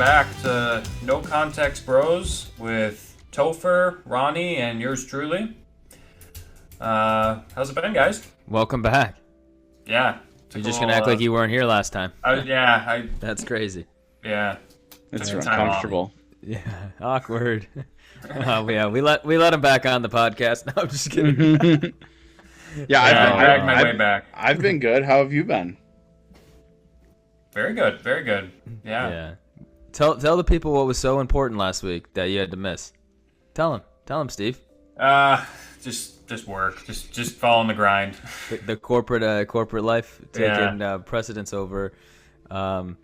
back to No Context Bros with Topher, Ronnie, and yours truly. How's it been, guys? Welcome back. Yeah. You're just going to act like you weren't here last time. That's crazy. Yeah. It's uncomfortable. Yeah, awkward. We let him back on the podcast. No, I'm just kidding. I dragged my way back. I've been good. How have you been? Very good. Very good. Yeah. Tell the people what was so important last week that you had to miss. Tell them, Steve. Just work. Just following the grind. The corporate life taking precedence over, this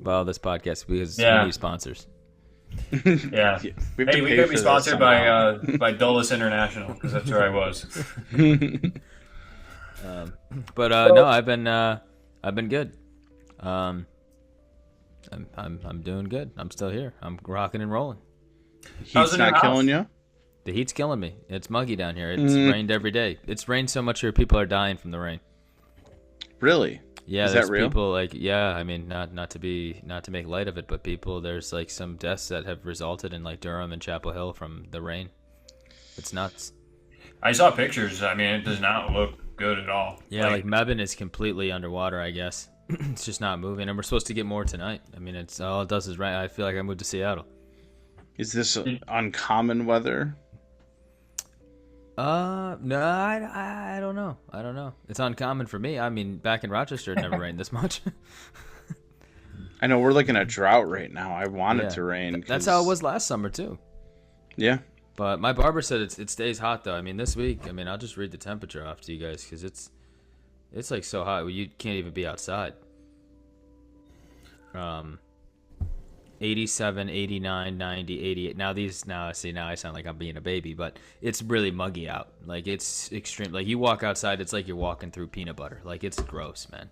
podcast because we need sponsors. Yeah. We could be sponsored by Dulles International because that's where I was. No, I've been good. I'm doing good. I'm still here. I'm rocking and rolling. Heat's not killing you? The heat's killing me. It's muggy down here. It's rained every day. It's rained so much here, people are dying from the rain. Really? Yeah, is there's that real? People I mean, not to make light of it, but there's like some deaths that have resulted in like Durham and Chapel Hill from the rain. It's nuts. I saw pictures. I mean, it does not look good at all. Yeah, like Mebane is completely underwater, I guess. It's just not moving, and we're supposed to get more tonight. I mean, it's all it does is rain. I feel like I moved to Seattle. Is this uncommon weather? No, I don't know. I don't know. It's uncommon for me. I mean, back in Rochester, it never rained this much. I know we're looking at drought right now. I want it to rain. That's how it was last summer too. Yeah. But my barber said it stays hot though. I mean, this week. I mean, I'll just read the temperature off to you guys because it's like so hot you can't even be outside. 87, 89, 90, 88. Now I sound like I'm being a baby, but it's really muggy out. Like it's extreme. Like you walk outside, it's like you're walking through peanut butter. Like it's gross, man.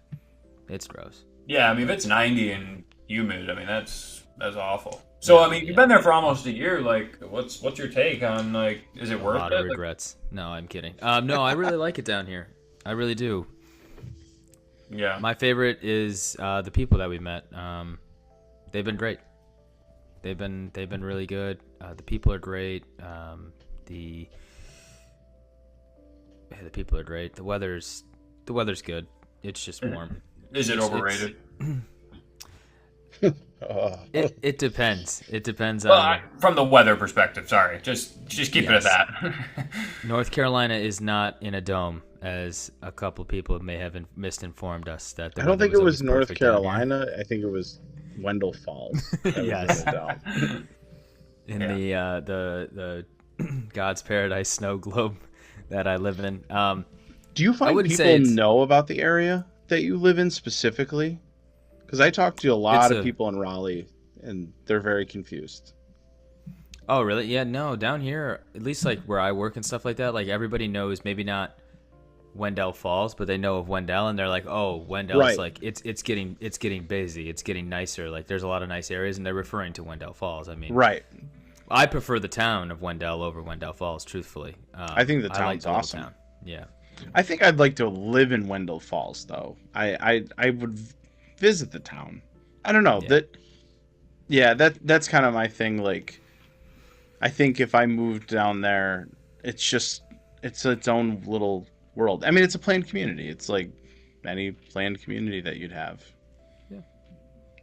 It's gross. Yeah, I mean, if it's 90 and humid, I mean that's awful. So I mean, you've been there for almost a year. Like, what's your take on like? Is it worth it? A lot of regrets. No, I'm kidding. No, I really like it down here. I really do. Yeah. My favorite is the people that we met. They've been great. They've been really good. The people are great. The people are great. The weather's good. It's just warm. Is it overrated? It depends. It depends on from the weather perspective. Sorry, just keep it at that. North Carolina is not in a dome, as a couple people may have misinformed us that. I don't think it was North Carolina. I think it was Wendell Falls. Yes. In the God's paradise snow globe that I live in. Do you find people know about the area that you live in specifically? Because I talk to a lot of people in Raleigh, and they're very confused. Oh, really? Yeah, no. Down here, at least like where I work and stuff like that, like everybody knows maybe not Wendell Falls, but they know of Wendell, and they're like, "Oh, Wendell's like it's getting busy, it's getting nicer. Like there's a lot of nice areas," and they're referring to Wendell Falls. I mean, right. I prefer the town of Wendell over Wendell Falls, truthfully. I think the town's awesome. Town. Yeah. I think I'd like to live in Wendell Falls, though. I would visit the town. I don't know that's kind of my thing. Like, I think if I moved down there, it's its own little world. I mean, it's a planned community. It's like any planned community that you'd have. Yeah.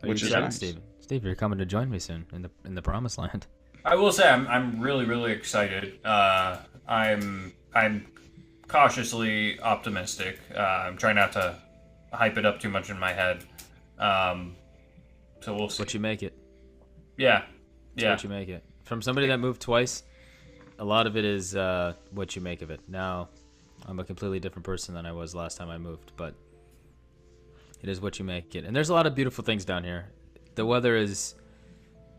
Which is nice. Steve, you're coming to join me soon in the promised land. I will say I'm really, really excited. I'm cautiously optimistic. I'm trying not to hype it up too much in my head. So we'll see. What you make it. Yeah. What you make it. From somebody that moved twice, a lot of it is what you make of it. Now, I'm a completely different person than I was last time I moved, but it is what you make it. And there's a lot of beautiful things down here. The weather is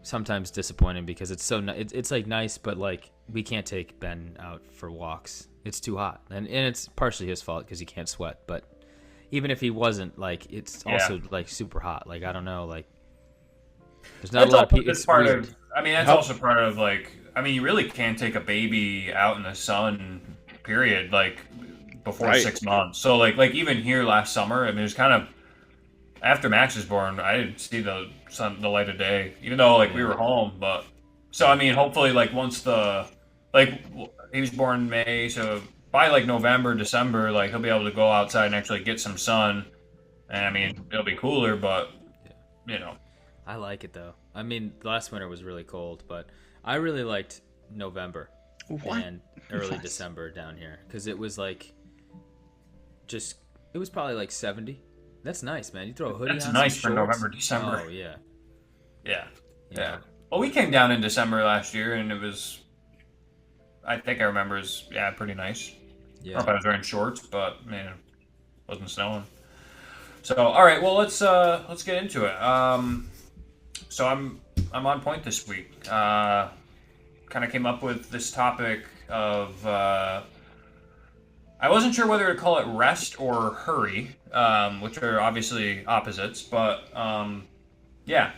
sometimes disappointing because it's so it's like nice, but like we can't take Ben out for walks. It's too hot, and it's partially his fault because he can't sweat. But even if he wasn't, like it's also like super hot. Like I don't know, like there's not a lot of people. It's part of. I mean, that's also part of like. I mean, you really can't take a baby out in the sun. Period. Like before 6 months. So like even here last summer, I mean, it was kind of after Max was born, I didn't see the light of day, even though like we were home. But so I mean, hopefully, like once he was born in May, so by like November, December, like he'll be able to go outside and actually get some sun. And I mean, it'll be cooler, but you know. I like it though. I mean, last winter was really cold, but I really liked November and early December down here because it was like it was probably like 70. That's nice, man. You throw a hoodie on. That's nice for shorts. November, December. Oh yeah. Yeah. Well, we came down in December last year, and it was. I think I remember it was pretty nice. Yeah. I don't know if I was wearing shorts, but man, it wasn't snowing. So all right, well let's get into it. So I'm on point this week. Kind of came up with this topic of I wasn't sure whether to call it rest or hurry, which are obviously opposites, but yeah,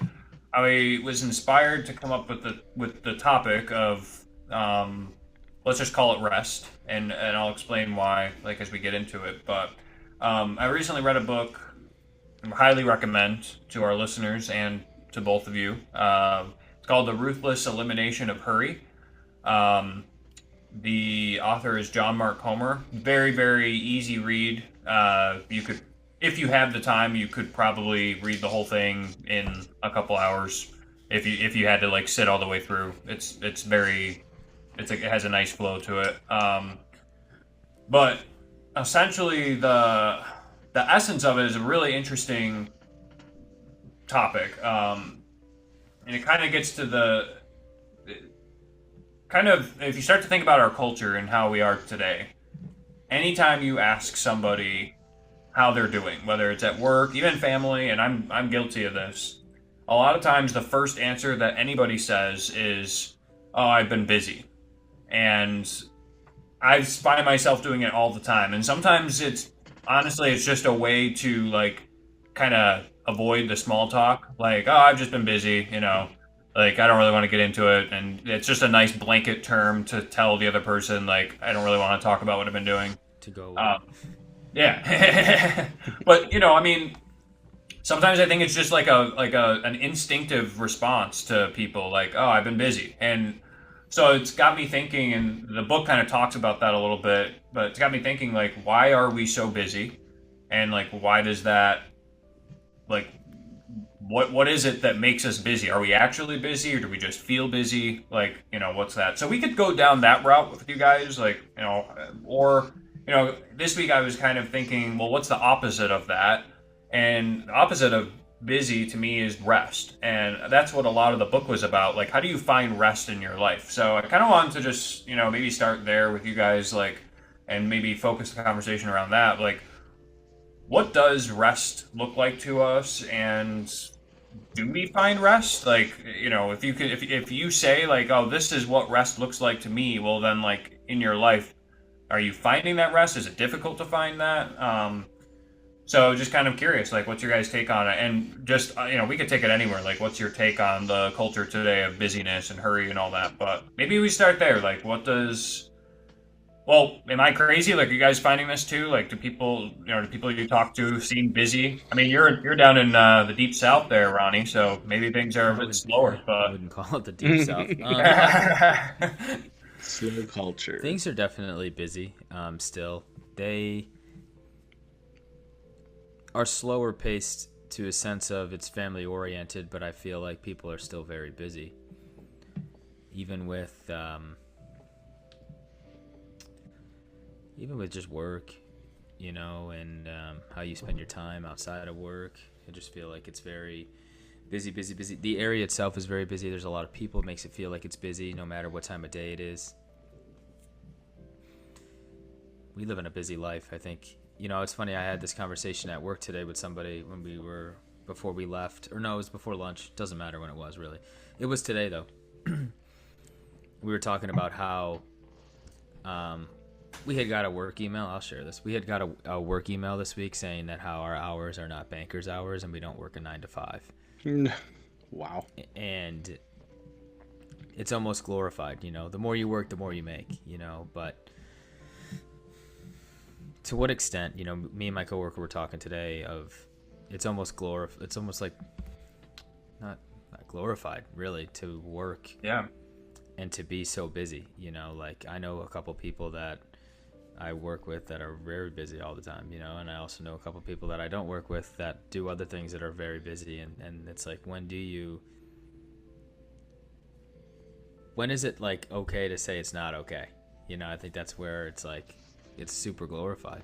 I was inspired to come up with the topic of let's just call it rest, and I'll explain why like as we get into it. But I recently read a book I highly recommend to our listeners and to both of you. It's called The Ruthless Elimination of Hurry. The author is John Mark Comer. Very, very easy read. You could, if you have the time, you could probably read the whole thing in a couple hours. If you had to like sit all the way through, it has a nice flow to it. But essentially the essence of it is a really interesting topic, and it kind of gets to if you start to think about our culture and how we are today, anytime you ask somebody how they're doing, whether it's at work, even family, and I'm guilty of this, a lot of times the first answer that anybody says is, "Oh, I've been busy," and I find myself doing it all the time, and sometimes it's just a way to like kind of avoid the small talk, like, "Oh, I've just been busy," like I don't really want to get into it, and it's just a nice blanket term to tell the other person like I don't really want to talk about what I've been doing. To go away. Yeah. But I mean, sometimes I think it's just like an instinctive response to people, like, "Oh, I've been busy," and so it's got me thinking, and the book kind of talks about that a little bit, but it's got me thinking, like, why are we so busy? And, like, why does that, like, what is it that makes us busy? Are we actually busy, or do we just feel busy? Like, what's that? So we could go down that route with you guys, like, or, this week I was kind of thinking, well, what's the opposite of that? And the opposite of busy to me is rest, and that's what a lot of the book was about. Like, how do you find rest in your life? So I kind of wanted to just maybe start there with you guys, like, and maybe focus the conversation around that. Like, what does rest look like to us, and do we find rest? Like, if you say like, "Oh, this is what rest looks like to me," well then, like, in your life, are you finding that rest? Is it difficult to find that? So just kind of curious, like, what's your guys' take on it? And just, we could take it anywhere. Like, what's your take on the culture today of busyness and hurry and all that? But maybe we start there. Like, am I crazy? Like, are you guys finding this too? Like, do people you talk to seem busy? I mean, you're down in the deep south there, Ronnie, so maybe things are a bit slower, I but... wouldn't call it the deep south. Slow culture. Things are definitely busy. Still, they are slower paced to a sense of it's family oriented, but I feel like people are still very busy, even with just work, and how you spend your time outside of work. I just feel like it's very busy. The area itself is very busy. There's a lot of people. It makes it feel like it's busy no matter what time of day it is. We live in a busy life, I think. It's funny, I had this conversation at work today with somebody before we left. Or no, it was before lunch. Doesn't matter when it was, really. It was today, though. We were talking about how we had got a work email. I'll share this. We had got a work email this week saying that how our hours are not bankers' hours and we don't work a 9 to 5. Wow. And it's almost glorified, the more you work, the more you make, but to what extent, me and my coworker were talking today of it's almost it's almost like not glorified really to work Yeah. and to be so busy, you know. Like I know a couple people that I work with that are very busy all the time, you know, and I also know a couple people that I don't work with that do other things that are very busy, and it's like, when is it like okay to say it's not okay? You know, I think that's where it's like it's super glorified.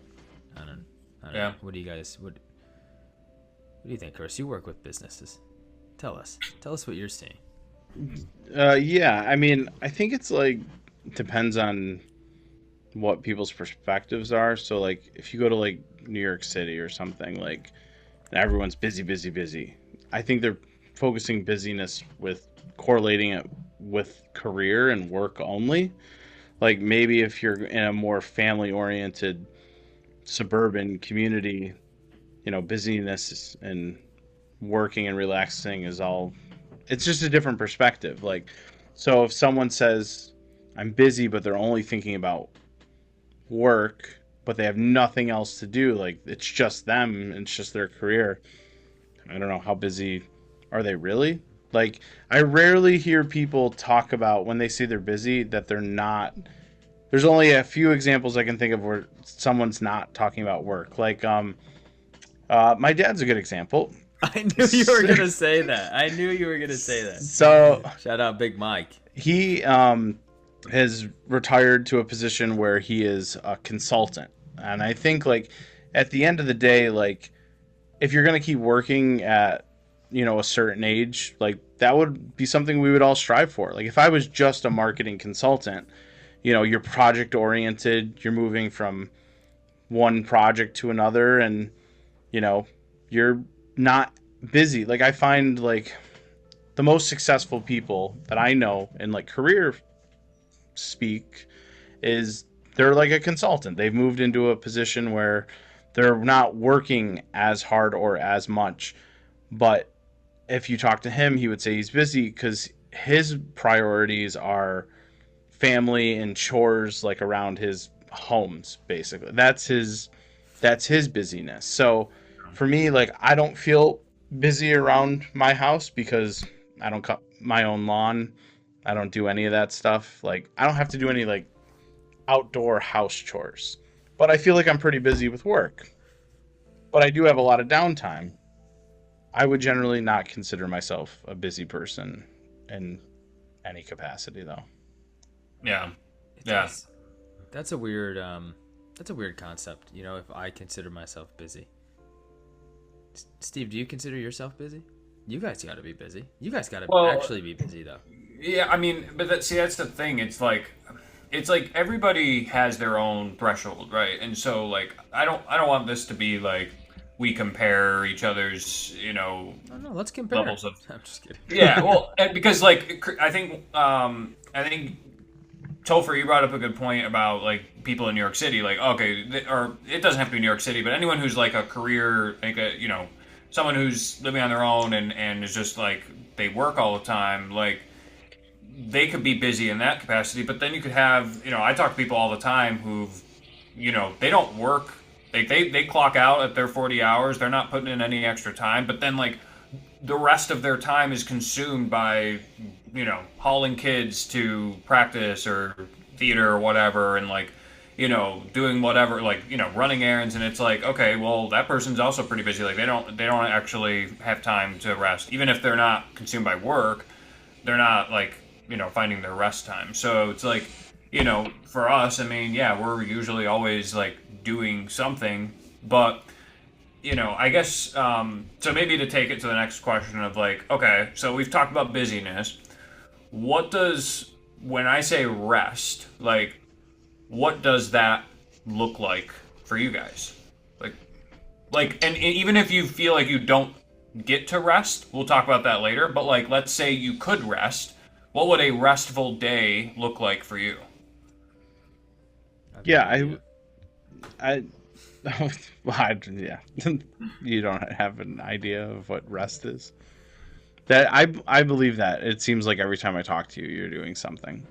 I don't Yeah. know. What do you think, Chris? You work with businesses. Tell us what you're seeing. Yeah, I mean, I think it's like depends on what people's perspectives are. So like if you go to like New York City or something, like everyone's busy, busy, busy. I think they're focusing busyness with correlating it with career and work only. Like maybe if you're in a more family oriented suburban community, you know, busyness and working and relaxing is all, it's just a different perspective. Like, so if someone says, I'm busy, but they're only thinking about work, but they have nothing else to do, like it's just them, it's just their career. I don't know, how busy are they really? Like, I rarely hear people talk about when they say they're busy that they're not. There's only a few examples I can think of where someone's not talking about work. Like, my dad's a good example. I knew you were gonna say that. So Shout out Big Mike. he has retired to a position where he is a consultant, and I think like at the end of the day, like if you're gonna keep working at, you know, a certain age, like that would be something we would all strive for. Like if I was just a marketing consultant, you know, you're project oriented, you're moving from one project to another, and you know, you're not busy. Like I find like the most successful people that I know in like career speak is they're like a consultant. They've moved into a position where they're not working as hard or as much. But if you talk to him, he would say he's busy because his priorities are family and chores, like around his homes, basically. That's his busyness. So for me, like I don't feel busy around my house because I don't cut my own lawn. I don't do any of that stuff. Like I don't have to do any like outdoor house chores. But I feel like I'm pretty busy with work. But I do have a lot of downtime. I would generally not consider myself a busy person in any capacity though. Yeah. That's a weird concept. You know, if I consider myself busy. Steve, do you consider yourself busy? You guys got to be busy. You guys got to actually be busy though. Yeah, I mean, but that's the thing. It's like everybody has their own threshold, right? And so like I don't want this to be like we compare each other's, you know, no, let's compare levels of. I'm just kidding. Yeah, well, because like I think Topher, you brought up a good point about like people in New York City, like okay, or it doesn't have to be New York City, but anyone who's like a career, like a, you know, someone who's living on their own and is just like they work all the time, like they could be busy in that capacity. But then you could have, you know, I talk to people all the time who've, you know, they don't work, they clock out at their 40 hours, they're not putting in any extra time, but then like the rest of their time is consumed by, you know, hauling kids to practice or theater or whatever, and like, you know, doing whatever, like, you know, running errands. And it's like, okay, well, that person's also pretty busy. Like they don't actually have time to rest. Even if they're not consumed by work, they're not like, you know, finding their rest time. So it's like, you know, for us, I mean, yeah, we're usually always like doing something, but you know, I guess, so maybe to take it to the next question of like, okay, so we've talked about busyness. What does, when I say rest, like, what does that look like for you guys? And even if you feel like you don't get to rest, we'll talk about that later, but like, let's say you could rest, what would a restful day look like for you? Yeah, yeah. You don't have an idea of what rest is. That I believe that. It seems like every time I talk to you, you're doing something.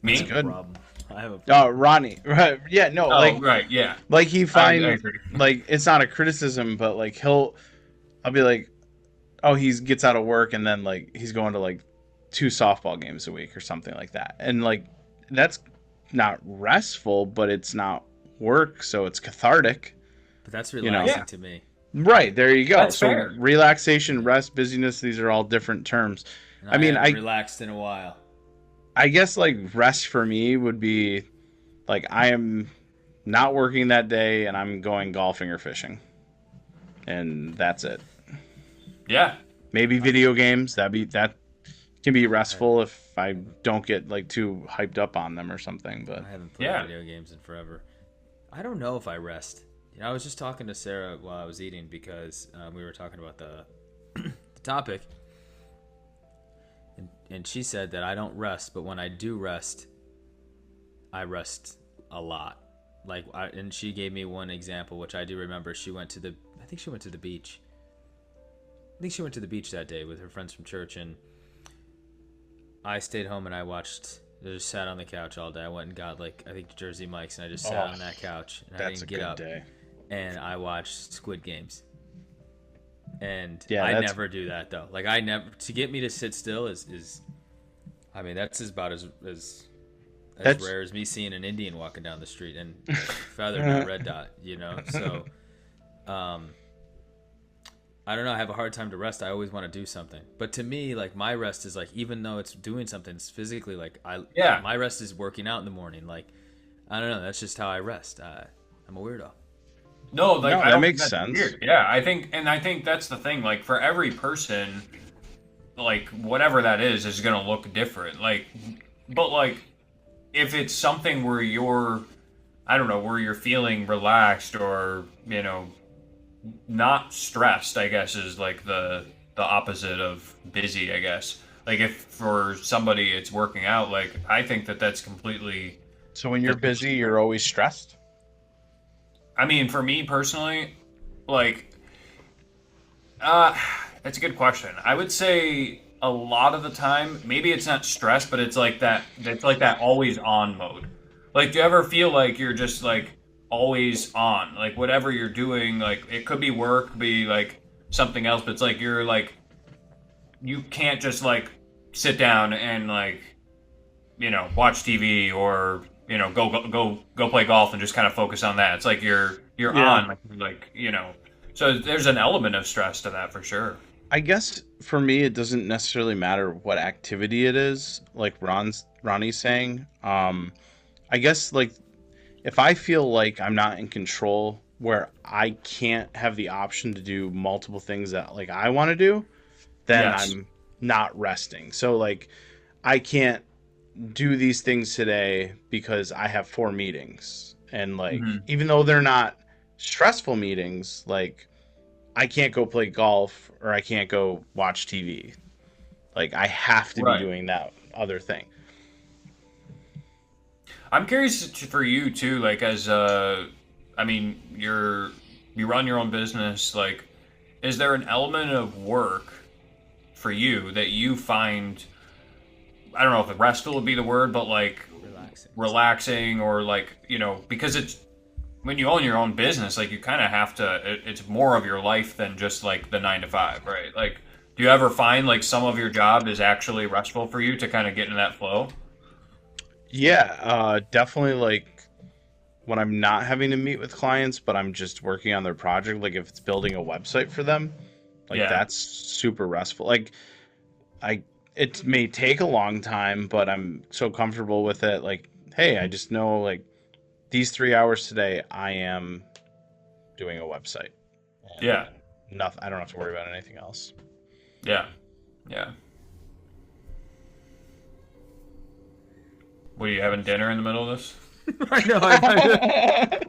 Me? That's good. Problem. I have a Oh, Ronnie. Right. Yeah, no, Oh, like right, yeah. like he I finds agree. like it's not a criticism, but like I'll be like, oh, he gets out of work and then like he's going to like 2 softball games a week or something like that. And like that's not restful, but it's not work, so it's cathartic. But that's You know. relaxing Yeah. to me. Right, there you go. That's So fair. relaxation, rest, busyness, these are all different terms. And I mean, haven't relaxed in a while. I guess like rest for me would be like I am not working that day and I'm going golfing or fishing. And that's it. Yeah. Maybe video games, that can be restful if I don't get like too hyped up on them or something, but I haven't played Yeah. video games in forever. I don't know if I rest. You know, I was just talking to Sarah while I was eating because we were talking about the topic. And she said that I don't rest, but when I do rest, I rest a lot. And she gave me one example, which I do remember. I think she went to the beach. I think she went to the beach that day with her friends from church, and I stayed home and I just sat on the couch all day. I went and got I think Jersey Mike's, and I just sat on that couch and I that's didn't a get good up. day. And I watched Squid Games. And Yeah, I that's- never do that though. I never, to get me to sit still is I mean, that's about as That's- rare as me seeing an Indian walking down the street and feathered in a red dot, you know? So, I don't know. I have a hard time to rest. I always want to do something. But to me, my rest is even though it's doing something, it's physically my rest is working out in the morning. I don't know. That's just how I rest. I'm a weirdo. No, No, I that don't makes think that's sense. weird. Yeah, I think that's the thing. For every person, whatever that is gonna look different. But if it's something where I don't know, where you're feeling relaxed or not stressed, I guess is the opposite of busy. I guess if for somebody it's working out, I think that's completely. So when you're busy, you're always stressed? I mean, for me personally, that's a good question. I would say a lot of the time, maybe it's not stress, but it's that. It's that always on mode. Do you ever feel like you're just always on? Whatever you're doing, it could be work, could be something else, but it's you're you can't just sit down and watch TV or go play golf and just kind of focus on that. It's you're Yeah. on so there's an element of stress to that for sure. I guess for me, it doesn't necessarily matter what activity it is, like Ronnie's saying. I guess if I feel like I'm not in control, where I can't have the option to do multiple things that I want to do, then Yes. I'm not resting. So I can't do these things today because I have 4 meetings, and even though they're not stressful meetings, I can't go play golf or I can't go watch TV. I have to Right. be doing that other thing. I'm curious for you too, as I mean, you run your own business. Is there an element of work for you that you find? I don't know if restful would be the word, but relaxing or because it's when you own your own business, you kind of have to. It's more of your life than just the 9 to 5, right? Do you ever find some of your job is actually restful for you to kind of get into that flow? Yeah, definitely when I'm not having to meet with clients, but I'm just working on their project, if it's building a website for them, Yeah. that's super restful. It may take a long time, but I'm so comfortable with it. Hey, I just know these 3 hours today, I am doing a website. And Yeah. Nothing. I don't have to worry about anything else. Yeah. Yeah. What, are you having dinner in the middle of this? I know. I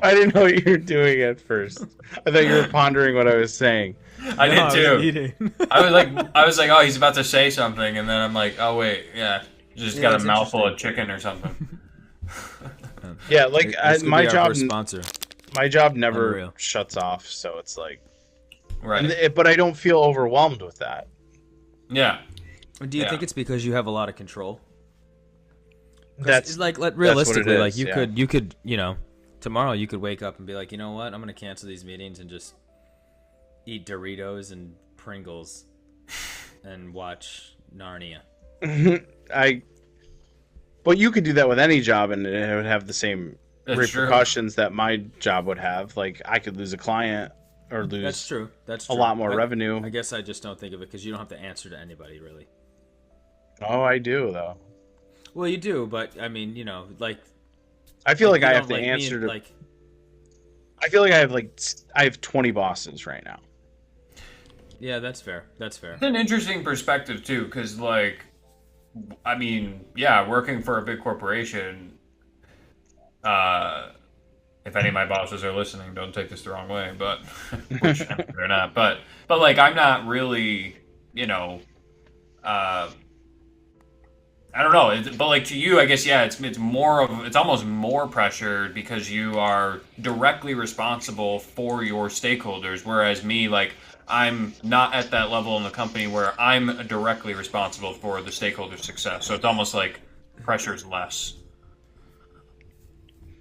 I didn't know what you were doing at first. I thought you were pondering what I was saying. I did too. Eating. I was like, oh, he's about to say something, and then I'm like, oh wait, yeah, just got a it's mouthful of interesting. chicken or something. Yeah, This could my be our job. first sponsor. My job never Unreal. shuts off, so it's Right. but I don't feel overwhelmed with that. Yeah. Do you Yeah. think it's because you have a lot of control? That's realistically, like is, you yeah. could, tomorrow you could wake up and be like, you know what, I'm gonna cancel these meetings and just eat Doritos and Pringles and watch Narnia. But you could do that with any job, and it would have the same That's repercussions that my job would have. Like I could lose a client or lose That's true. That's a true. lot more revenue. I guess I just don't think of it because you don't have to answer to anybody, really. Oh, I do though. Well, you do, but I mean, like I feel like you I don't, have to like, answer to. like. I feel like I have 20 bosses right now. Yeah, that's fair. That's fair. It's an interesting perspective too, because like, I mean, yeah, working for a big corporation. If any of my bosses are listening, don't take this the wrong way, but which they're not. But like, I'm not really, I don't know. But like to you, I guess it's almost more pressured because you are directly responsible for your stakeholders, whereas me, like, I'm not at that level in the company where I'm directly responsible for the stakeholder success. So it's almost like pressure's less.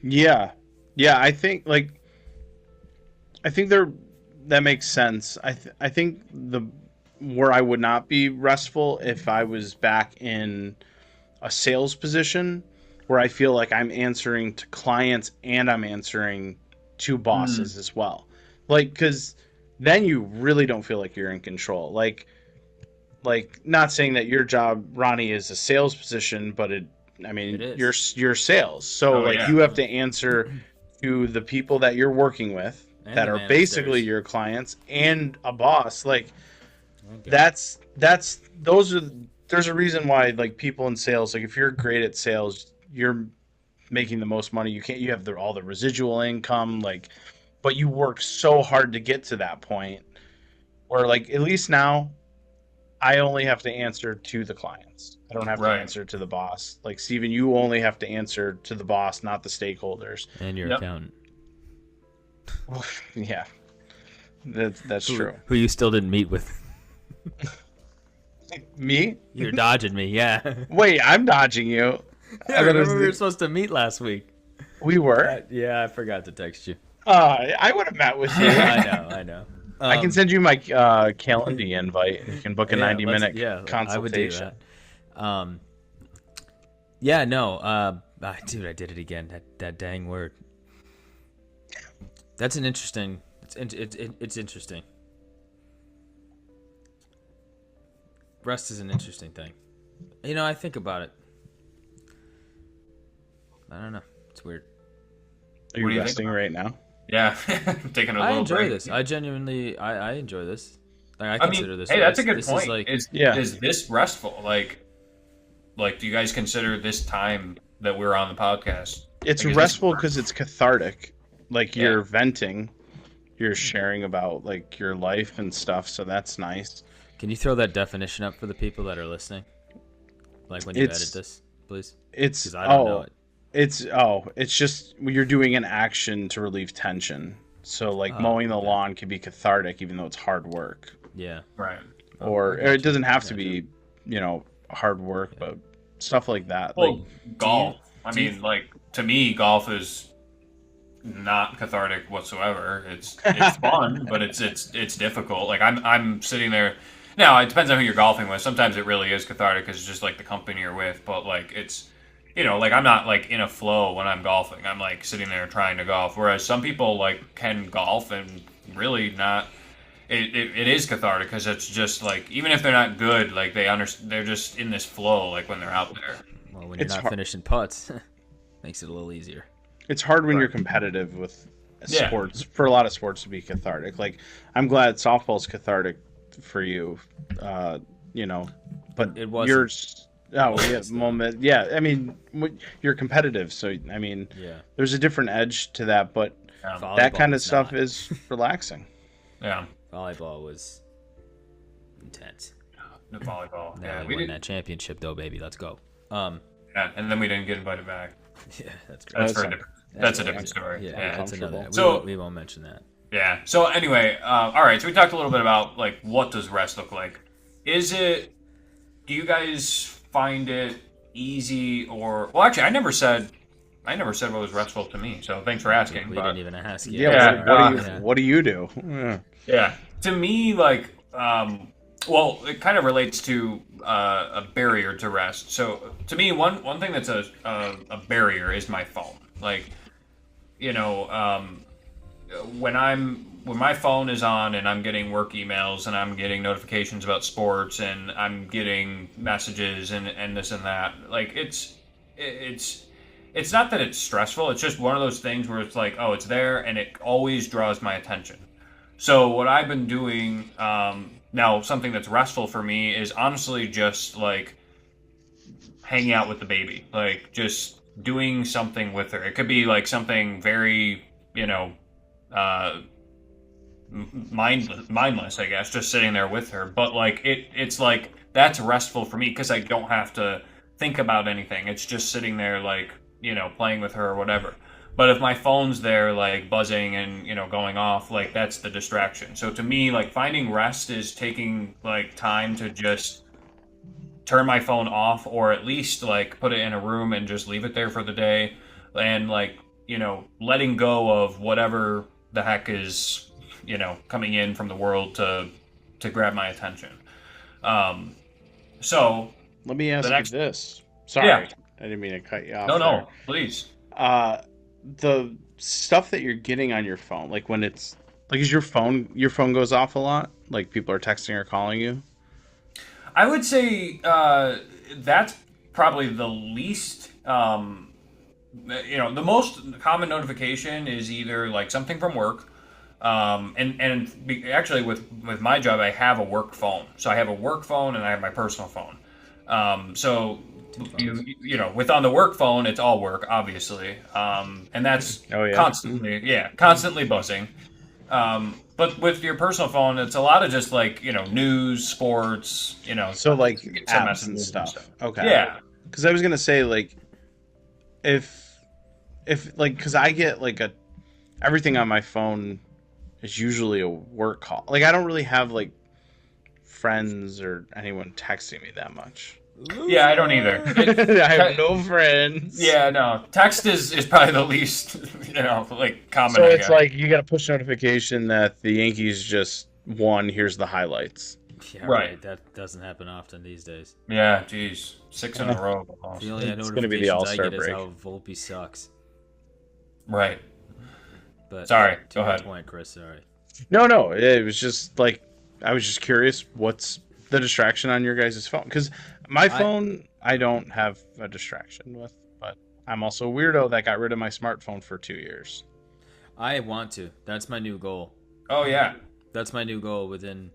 Yeah, I think that makes sense. I think where I would not be restful if I was back in a sales position where I feel like I'm answering to clients and I'm answering to bosses as well. Like, because then you really don't feel like you're in control. Like not saying that your job, Ronnie, is a sales position, but it is. You're sales. So you have to answer to the people that you're working with And that the are man basically upstairs. your clients and a boss. Like Okay. there's a reason why like people in sales, like if you're great at sales, you're making the most money. You have all the residual income, like, but you work so hard to get to that point where like at least now I only have to answer to the clients. I don't have to answer to the boss. Like Steven, you only have to answer to the boss, not the stakeholders. And your accountant. Yeah. That's true. Who you still didn't meet with. Me? You're dodging me, yeah. Wait, I'm dodging you. I remember we were supposed to meet last week. We were? Yeah, I forgot to text you. I would have met with you. I know. I can send you my calendar invite. You can book a 90-minute consultation. I would do that. Dude, I did it again. That dang word. That's an interesting. It's interesting. Rest is an interesting thing. I think about it. I don't know. It's weird. Are you resting right now? Yeah, taking a little I enjoy break. this. I genuinely, I enjoy this. Like, I consider this. Hey, that's a good this point. Is Is this restful? Like, do you guys consider this time that we're on the podcast? It's restful because it's cathartic. Like you're venting, you're sharing about like your life and stuff. So that's nice. Can you throw that definition up for the people that are listening? Like when you edit this, please. Because I don't know it. It's just you're doing an action to relieve tension. So like mowing the lawn can be cathartic, even though it's hard work. Yeah. Right. Or it doesn't have to be, hard work, but stuff like that. Well, like golf. Like to me, golf is not cathartic whatsoever. It's fun, but it's difficult. Like I'm sitting there. Now it depends on who you're golfing with. Sometimes it really is cathartic because it's just like the company you're with. But like it's. Like I'm not like in a flow when I'm golfing. I'm like sitting there trying to golf. Whereas some people like can golf and really not. It is cathartic because it's just like even if they're not good, like they're just in this flow like when they're out there. Well, when you're not finishing putts, makes it a little easier. It's hard when you're competitive with sports. For a lot of sports to be cathartic. Like I'm glad softball's cathartic for you, but it wasn't. yours. Oh yeah, moment. Yeah, I mean, you're competitive, so I mean, there's a different edge to that, but that kind of stuff is relaxing. Yeah, volleyball was intense. The volleyball. We won that championship, though, baby. Let's go. And then we didn't get invited back. Yeah, that's great. That's a different story. Yeah, that's another. So we won't mention that. Yeah. So anyway, all right. So we talked a little bit about what does rest look like? Do you guys find it easy or well, actually, I never said what was restful to me. So thanks for asking. We but, didn't even ask you. Yeah. Yeah, What do you do? Yeah. Yeah. To me, like, well, it kind of relates to a barrier to rest. So to me, one thing that's a barrier is my phone. Like, you know, when my phone is on and I'm getting work emails and I'm getting notifications about sports and I'm getting messages and this and that, like it's not that it's stressful. It's just one of those things where it's like, oh, it's there and it always draws my attention. So what I've been doing now, something that's restful for me is honestly just like hanging out with the baby, like just doing something with her. It could be like something very, uh, mindless, I guess, just sitting there with her. But like it's like that's restful for me because I don't have to think about anything. It's just sitting there, like playing with her or whatever. But if my phone's there, like buzzing and going off, like that's the distraction. So to me, like finding rest is taking like time to just turn my phone off, or at least like put it in a room and just leave it there for the day, and like letting go of whatever the heck is coming in from the world to grab my attention. So Let me ask next, you this. Sorry, yeah, I didn't mean to cut you off. no, please. The stuff that you're getting on your phone, like when it's like, is your phone goes off a lot? Like people are texting or calling you? I would say that's probably the least. The most common notification is either like something from work, actually with my job, I have a work phone. So I have a work phone and I have my personal phone. So with on the work phone, it's all work, obviously, and that's constantly buzzing. But with your personal phone, it's a lot of just like news, sports, So like some apps and messages stuff. Okay. Yeah, Because I was gonna say like if like because I get like everything on my phone is usually a work call. Like I don't really have like friends or anyone texting me that much. yeah, I don't either. I have no friends. Yeah, no. Text is probably the least, like common. So I it's guess. like you got a push notification that the Yankees just won. Here's the highlights. Yeah, Right. That doesn't happen often these days. Yeah, geez, 6 in a row. The only It's gonna be the notifications I All-Star get is break. how Volpe sucks. Right. But Sorry, to go your ahead. point, Chris. Sorry. No. It was just like I was just curious. What's the distraction on your guys' phone? Because my phone, I don't have a distraction with. But I'm also a weirdo that got rid of my smartphone for 2 years. I want to. That's my new goal. Oh yeah. That's my new goal within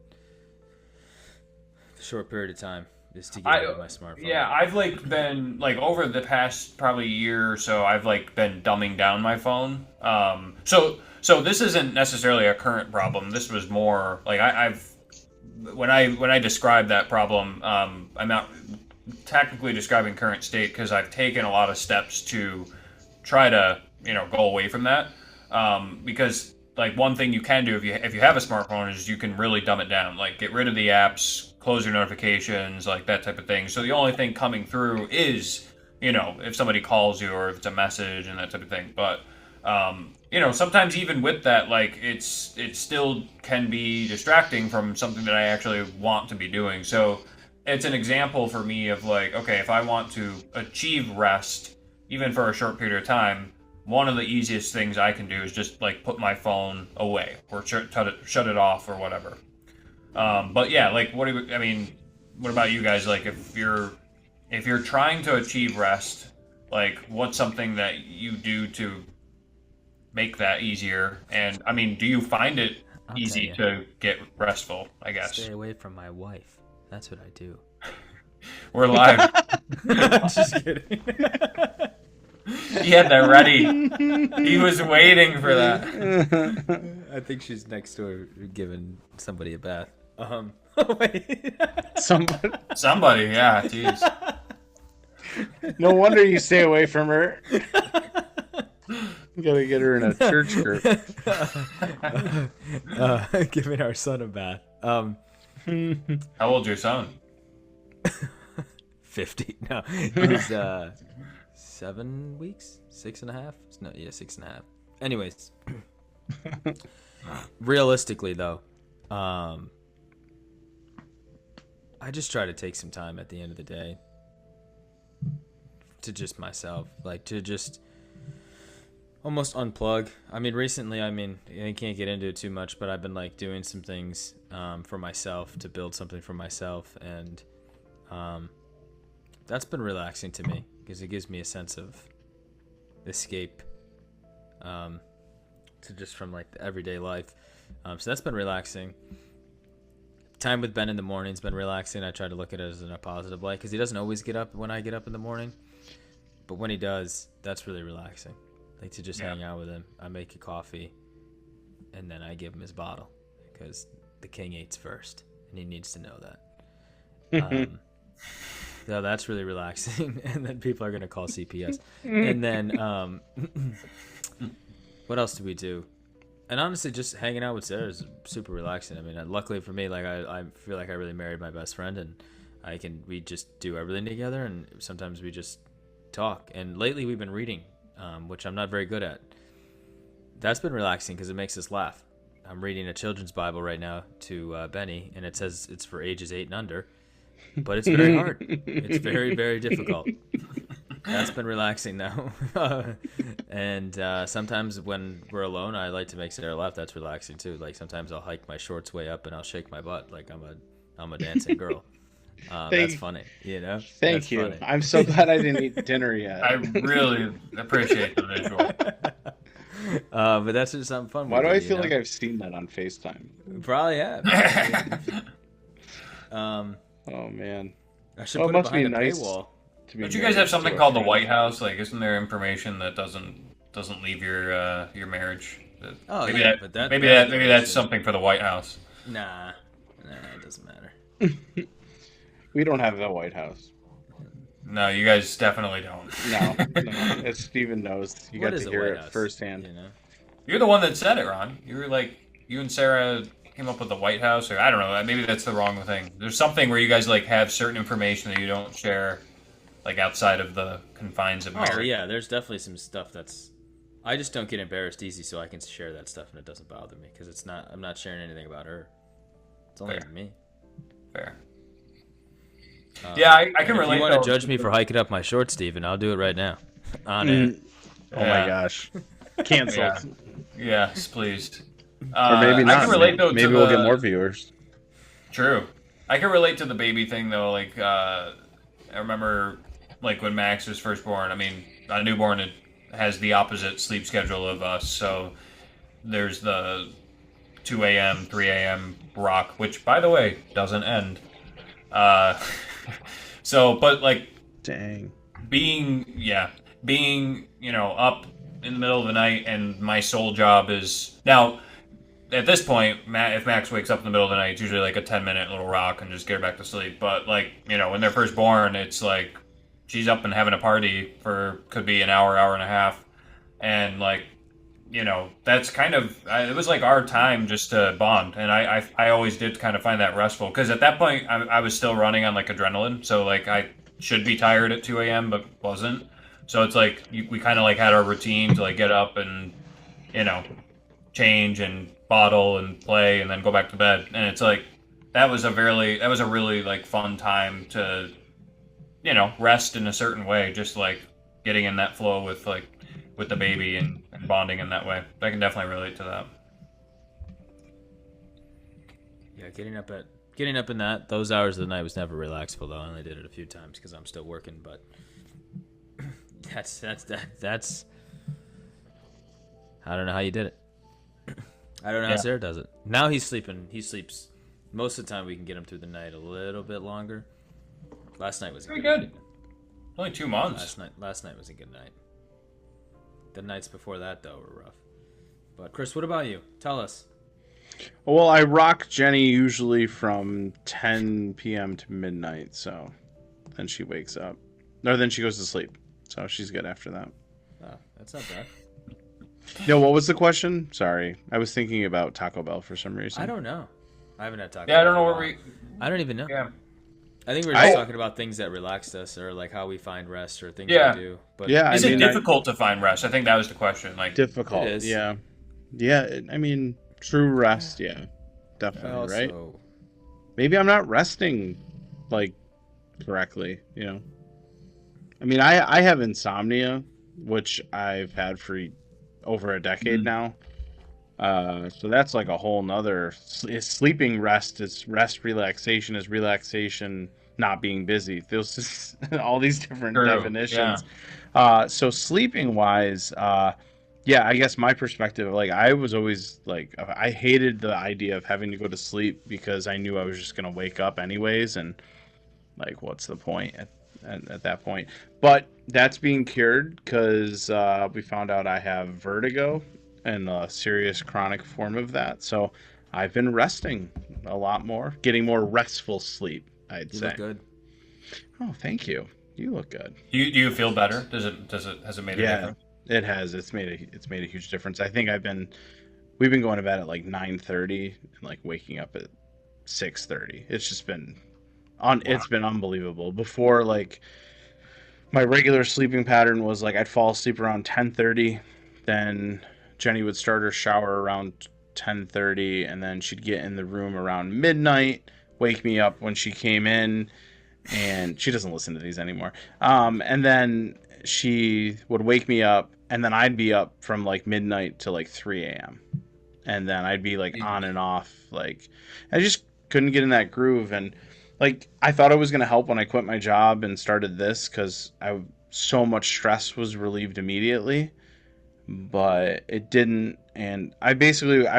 a short period of time is to get rid of my smartphone. Yeah, I've like been like over the past probably year or so, I've like been dumbing down my phone. So this isn't necessarily a current problem. This was more like I've when I describe that problem, I'm not technically describing current state because I've taken a lot of steps to try to go away from that. Because like one thing you can do if you have a smartphone is you can really dumb it down, like get rid of the apps, close your notifications, like that type of thing. So the only thing coming through is if somebody calls you or if it's a message and that type of thing. But sometimes even with that, like it still can be distracting from something that I actually want to be doing. So it's an example for me of like, okay, if I want to achieve rest, even for a short period of time, one of the easiest things I can do is just like put my phone away or shut it off or whatever. But yeah, like what about you guys? Like if you're trying to achieve rest, like what's something that you do to make that easier? And I mean, do you find it easy to get restful, I guess? Stay away from my wife. That's what I do. We're live. Just kidding. He had that ready. He was waiting for that. I think she's next door giving somebody a bath. Wait. Somebody, yeah, jeez. No wonder you stay away from her. You gotta get her in a church group. Giving our son a bath. How old's your son? 50. No, it was 7 weeks, 6.5. No, yeah, 6.5. Anyways, realistically though, I just try to take some time at the end of the day to just myself, like to just almost unplug. I mean, recently, I can't get into it too much, but I've been like doing some things for myself to build something for myself, and that's been relaxing to me because it gives me a sense of escape to just from like the everyday life. So that's been relaxing. Time with Ben in the morning's been relaxing. I try to look at it as in a positive light because he doesn't always get up when I get up in the morning, but when he does, that's really relaxing. Like to just hang out with him. I make a coffee, and then I give him his bottle because the king eats first, and he needs to know that. So that's really relaxing. And then people are gonna call CPS. And then what else do we do? And honestly, just hanging out with Sarah is super relaxing. I mean, luckily for me, like I feel like I really married my best friend, and we just do everything together, and sometimes we just talk. And lately we've been reading, which I'm not very good at. That's been relaxing because it makes us laugh. I'm reading a children's Bible right now to Benny, and it says it's for ages 8 and under, but it's very hard. It's very, very difficult. That's been relaxing now. And sometimes when we're alone, I like to make Sarah laugh. That's relaxing too. Like sometimes I'll hike my shorts way up and I'll shake my butt like I'm a dancing girl. That's funny, you know. Thank you. Funny. I'm so glad I didn't eat dinner yet. I really appreciate the visual. But that's just something fun. Why do I feel like I've seen that on FaceTime? Probably have. Oh man. I should put it behind a paywall. Don't you guys have something called the White House? Like, isn't there information that doesn't leave your marriage? Maybe that's something for the White House. Nah, it doesn't matter. We don't have the White House. No, you guys definitely don't. No. As Steven knows, you got to hear it firsthand. You know? You're the one that said it, Ron. You were like, you and Sarah came up with the White House, or I don't know. Maybe that's the wrong thing. There's something where you guys like have certain information that you don't share, like outside of the confines of marriage. Oh yeah, there's definitely some stuff that's. I just don't get embarrassed easy, so I can share that stuff and it doesn't bother me because it's not. I'm not sharing anything about her. It's only me. Fair. Yeah, I can relate. If you want to judge me for hiking up my shorts, Steven, I'll do it right now. On it. Oh my gosh. Canceled. Yes, please. Or maybe not. I can relate, though, maybe we'll get more viewers. True. I can relate to the baby thing, though. Like, I remember, like, when Max was first born. I mean, a newborn has the opposite sleep schedule of us. So there's the 2 a.m., 3 a.m. rock, which, by the way, doesn't end. But like, dang, being, up in the middle of the night, and my sole job is now, at this point, if Max wakes up in the middle of the night, it's usually like a 10-minute little rock and just get her back to sleep. But like, when they're first born, it's like, she's up and having a party for, could be an hour, hour and a half. And like, that's kind of, it was like our time just to bond. And I always did kind of find that restful. Because at that point, I was still running on like adrenaline. So like I should be tired at 2 a.m. but wasn't. So it's like, we kind of like had our routine to like get up and, change and bottle and play and then go back to bed. And it's like, that was a really like fun time to, rest in a certain way. Just like getting in that flow with the baby and bonding in that way. I can definitely relate to that. Yeah, getting up in those hours of the night was never relaxable though. I only did it a few times because I'm still working, but that's I don't know how you did it. I don't know how Sarah does it. Now he's sleeping. He sleeps most of the time. We can get him through the night a little bit longer. Last night was pretty good. Only 2 months. Last night was a good night. The nights before that, though, were rough. But, Chris, what about you? Tell us. Well, I rock Jenny usually from 10 p.m. to midnight, so then she wakes up. No, then she goes to sleep. So she's good after that. Oh, that's not bad. No, what was the question? Sorry. I was thinking about Taco Bell for some reason. I don't know. I haven't had Taco Bell. Yeah, I don't know where I don't even know. Yeah. I think we're just talking about things that relaxed us, or like how we find rest, or things we do. But yeah, is it difficult to find rest? I think that was the question. Like difficult. It is. Yeah, yeah. I mean, true rest. Yeah, definitely. also, Right. Maybe I'm not resting like correctly. I mean, I have insomnia, which I've had for over a decade now. So that's like a whole nother sleeping rest is rest, relaxation is relaxation, not being busy. There's all these different definitions. So sleeping wise, yeah, I guess my perspective, like I was always like, I hated the idea of having to go to sleep because I knew I was just going to wake up anyways. And like, what's the point at that point? But that's being cured because we found out I have vertigo and a serious chronic form of that. So I've been resting a lot more, getting more restful sleep, I'd say. You look good. Oh, thank you. You look good. Do you feel better? Has it made a difference? It has. It's made a huge difference. I think we've been going to bed at like 9:30 and like waking up at 6:30. It's just been it's been unbelievable. Before, like, my regular sleeping pattern was like I'd fall asleep around 10:30, then Jenny would start her shower around 10:30, and then she'd get in the room around midnight, wake me up when she came in, and she doesn't listen to these anymore. And then she would wake me up, and then I'd be up from like midnight to like 3 a.m. And then I'd be like on and off, like I just couldn't get in that groove. And like I thought it was going to help when I quit my job and started this because so much stress was relieved immediately, but it didn't. And I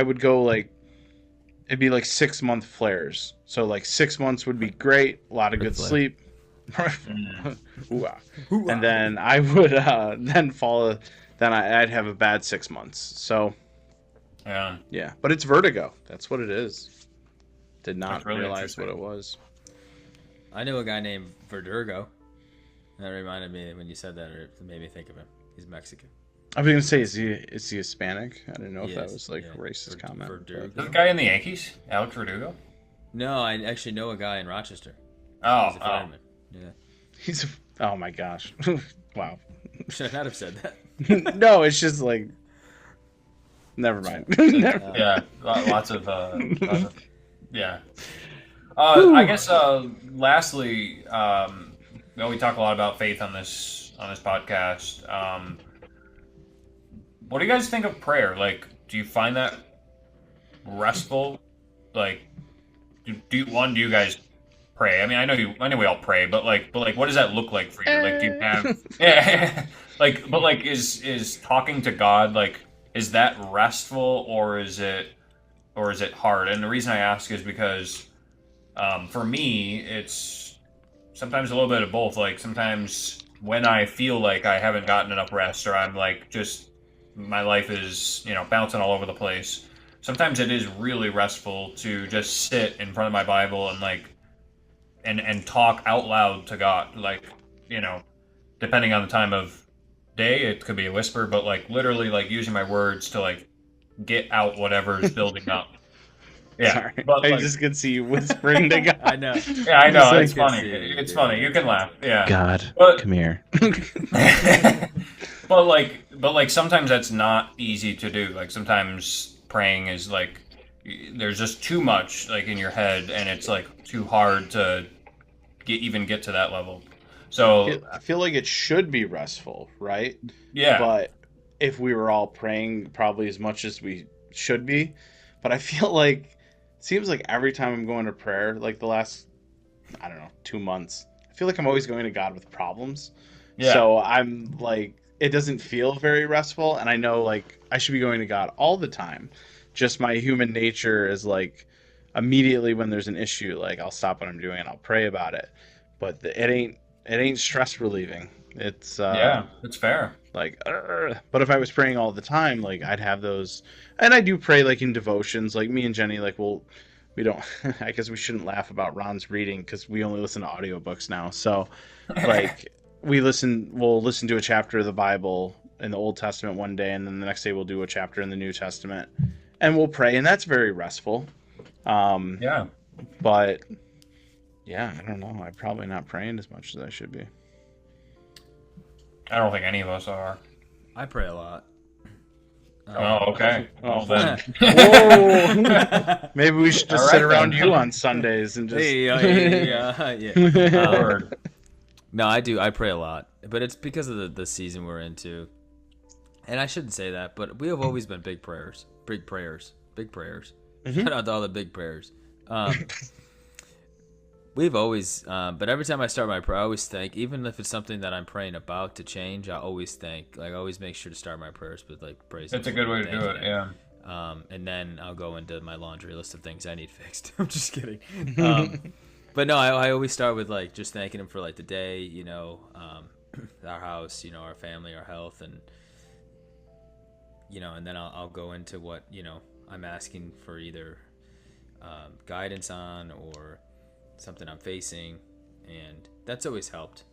would go like, it'd be like 6-month flares. So like 6 months would be great, a lot of good sleep. And then I would then I'd have a bad 6 months. So yeah, but it's vertigo. That's what it is. Did not realize what it was. I know a guy named Verdugo. That reminded me when you said that, or it made me think of him. He's Mexican. I was gonna say, is he Hispanic? I didn't know if that was like a racist comment. Is the guy in the Yankees, Alex Verdugo? No, I actually know a guy in Rochester. Oh, he's a fireman. Yeah. Oh my gosh! Wow. Should I not have said that? No, it's just like. Never mind. Yeah, lots of yeah. I guess lastly, we talk a lot about faith on this podcast. What do you guys think of prayer? Like, do you find that restful? Like, do you guys pray? I mean, I know we all pray, but what does that look like for you? Like, do you have is talking to God, like, is that restful or is it hard? And the reason I ask is because for me, it's sometimes a little bit of both. Like sometimes when I feel like I haven't gotten enough rest, or I'm like just my life is bouncing all over the place. Sometimes it is really restful to just sit in front of my Bible and and talk out loud to God. Like depending on the time of day, it could be a whisper, but like literally like using my words to like get out whatever is building up. Yeah, sorry. But, I just could see you whispering to God. I know. Yeah, I know. Like, It's funny. It's funny. You can laugh. Yeah. God, come here. but like sometimes that's not easy to do. Like sometimes praying is like there's just too much like in your head, and it's like too hard to get to that level. So I feel like it should be restful, right? Yeah. But if we were all praying probably as much as we should be, but I feel like it seems like every time I'm going to prayer, like the last, I don't know, 2 months, I feel like I'm always going to God with problems. Yeah. So I'm like, it doesn't feel very restful. And I know like I should be going to God all the time. Just my human nature is like immediately when there's an issue, like I'll stop what I'm doing and I'll pray about it. But it ain't stress relieving. It's it's fair. Like, but if I was praying all the time, like I'd have those, and I do pray like in devotions. Like me and Jenny, like we don't. I guess we shouldn't laugh about Ron's reading because we only listen to audiobooks now. So, like we'll listen to a chapter of the Bible in the Old Testament one day, and then the next day we'll do a chapter in the New Testament, and we'll pray, and that's very restful. But Yeah, I don't know. I'm probably not praying as much as I should be. I don't think any of us are. I pray a lot. Oh, okay. Well then. Whoa! Maybe we should just All sit right, around then. you on Sundays and just. yeah. Word. No, I do. I pray a lot, but it's because of the season we're into. And I shouldn't say that, but we have always been big prayers. Shout out to all the big prayers. We've always, but every time I start my prayer, I always think, even if it's something that I'm praying about to change, I always think, like, I always make sure to start my prayers with, like, praise. That's a good way to do it, yeah. And then I'll go into my laundry list of things I need fixed. I'm just kidding. But no, I always start with, like, just thanking him for, like, the day, you know, our house, you know, our family, our health, and, you know, and then I'll go into what, you know, I'm asking for either guidance on or something I'm facing, and that's always helped.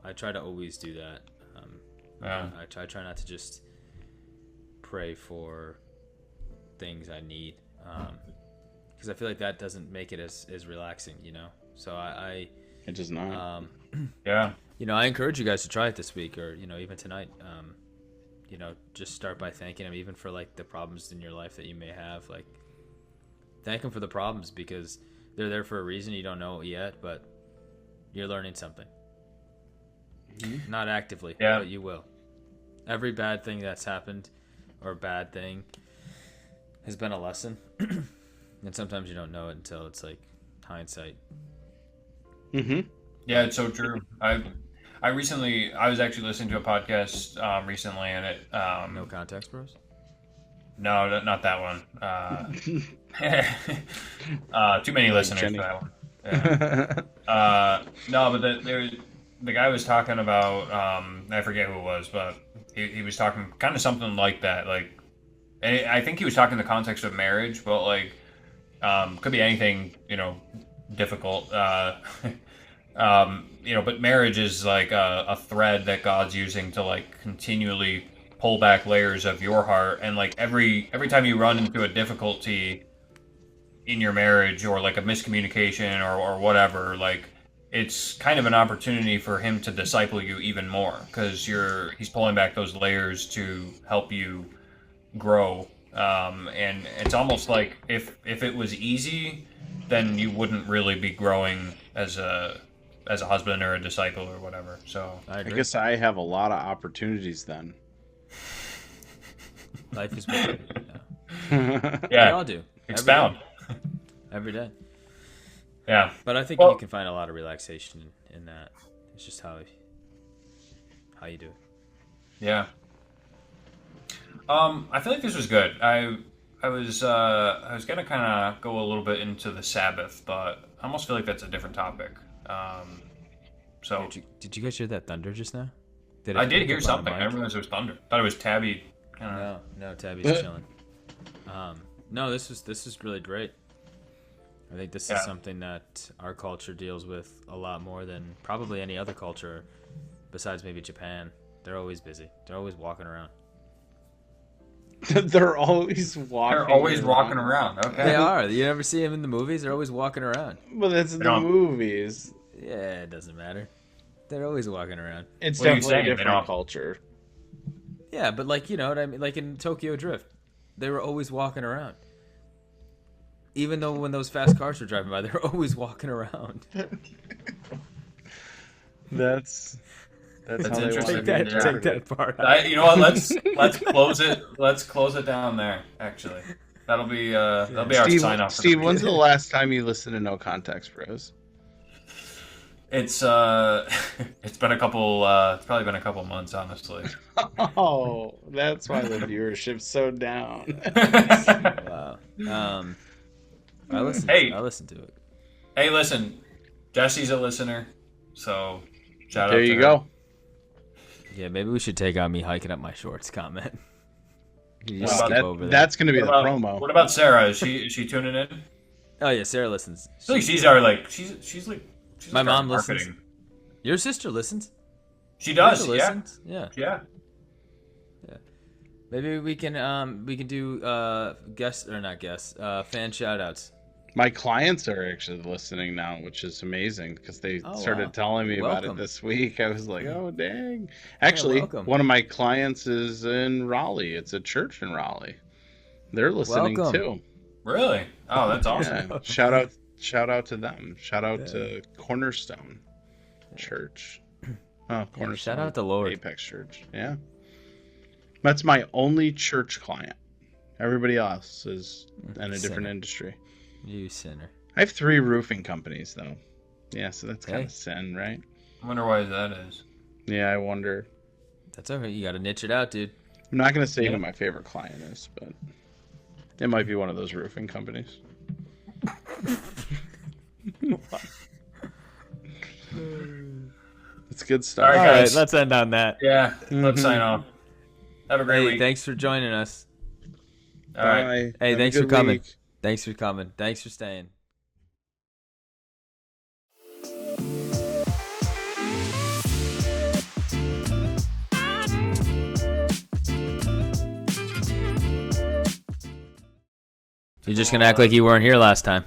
I try to always do that. I try not to just pray for things I need, because I feel like that doesn't make it as relaxing, you know. So It does not. Yeah. You know, I encourage you guys to try it this week, or, you know, even tonight. You know, just start by thanking him, even for, like, the problems in your life that you may have. Like, thank him for the problems, because they're there for a reason. You don't know it yet, but you're learning something. Mm-hmm. Not actively, but you will. Every bad thing that's happened, or bad thing, has been a lesson. And sometimes you don't know it until it's, like, hindsight. Mm-hmm. Yeah, it's so true. I was actually listening to a podcast recently, and it No Context Bros? No, not that one. Too many listeners Jenny. for that one. Yeah. No, but the guy was talking about I forget who it was, but he was talking kind of something like that. Like, and I think he was talking in the context of marriage, but like could be anything, you know, difficult. You know, but marriage is like a thread that God's using to, like, continually pull back layers of your heart, and, like, every time you run into a difficulty in your marriage, or like a miscommunication or whatever, like, it's kind of an opportunity for him to disciple you even more, because he's pulling back those layers to help you grow. And it's almost like if it was easy, then you wouldn't really be growing as a husband or a disciple or whatever. So I guess I have a lot of opportunities then. Life is good. yeah, We all do. Expound. Every day. Yeah. But I think you can find a lot of relaxation in that. It's just how you do it. Yeah. I feel like this was good. I was gonna kind of go a little bit into the Sabbath, but I almost feel like that's a different topic. So did you guys hear that thunder just now? I did hear something. I didn't realize it was thunder. Thought it was Tabby. No, Tabby's chilling. No, this is really great. I think this is something that our culture deals with a lot more than probably any other culture, besides maybe Japan. They're always busy. They're always walking around. They're always walking around. Okay. They are. You never see them in the movies. They're always walking around. Well, that's in the movies. Yeah, it doesn't matter. They're always walking around. It's definitely a different culture. Yeah, but, like, you know what I mean? Like in Tokyo Drift, they were always walking around. Even though when those fast cars were driving by, they were always walking around. That's interesting. Take that part out. You know what? Let's close it. Let's close it down there. Actually, that'll be our sign off. Steve, when's the last time you listened to No Context Bros? It's been a couple. It's probably been a couple months, honestly. Oh, that's why the viewership's so down. Wow. I listened to it. Hey, listen, Jesse's a listener, so shout out. There you go. Yeah, maybe we should take out me hiking up my shorts comment. That's going to be the promo. What about Sarah? Is she tuning in? Oh yeah, Sarah listens. I feel like she's our she's my like mom marketing. listens. Your sister listens. She does. Listens. Yeah. Maybe we can do fan shout outs. My clients are actually listening now, which is amazing because they Oh, started wow. telling me about it Welcome. this week. I was like, oh, dang. Actually, welcome. one of my clients is in Raleigh. It's a church in Raleigh. They're listening Welcome. too. Really? Oh, that's awesome. Yeah. Shout out to them. Shout out to Cornerstone Church. Oh, Cornerstone. Shout out to Lord. Apex Church. Yeah. That's my only church client. Everybody else is in a different industry. You sinner. I have 3 roofing companies though. Yeah, so that's kind Hey. of sin, right? I wonder why that is. Yeah, I wonder. That's okay. You got to niche it out, dude. I'm not gonna say who my favorite client is, but it might be one of those roofing companies. It's good stuff. All right, All right, guys. let's end on that. Yeah, let's sign off. Have a great Hey, week. thanks for joining us. All right. Bye. Hey, Have a thanks for good coming. week. Thanks for coming. Thanks for staying. You're just gonna act like you weren't here last time.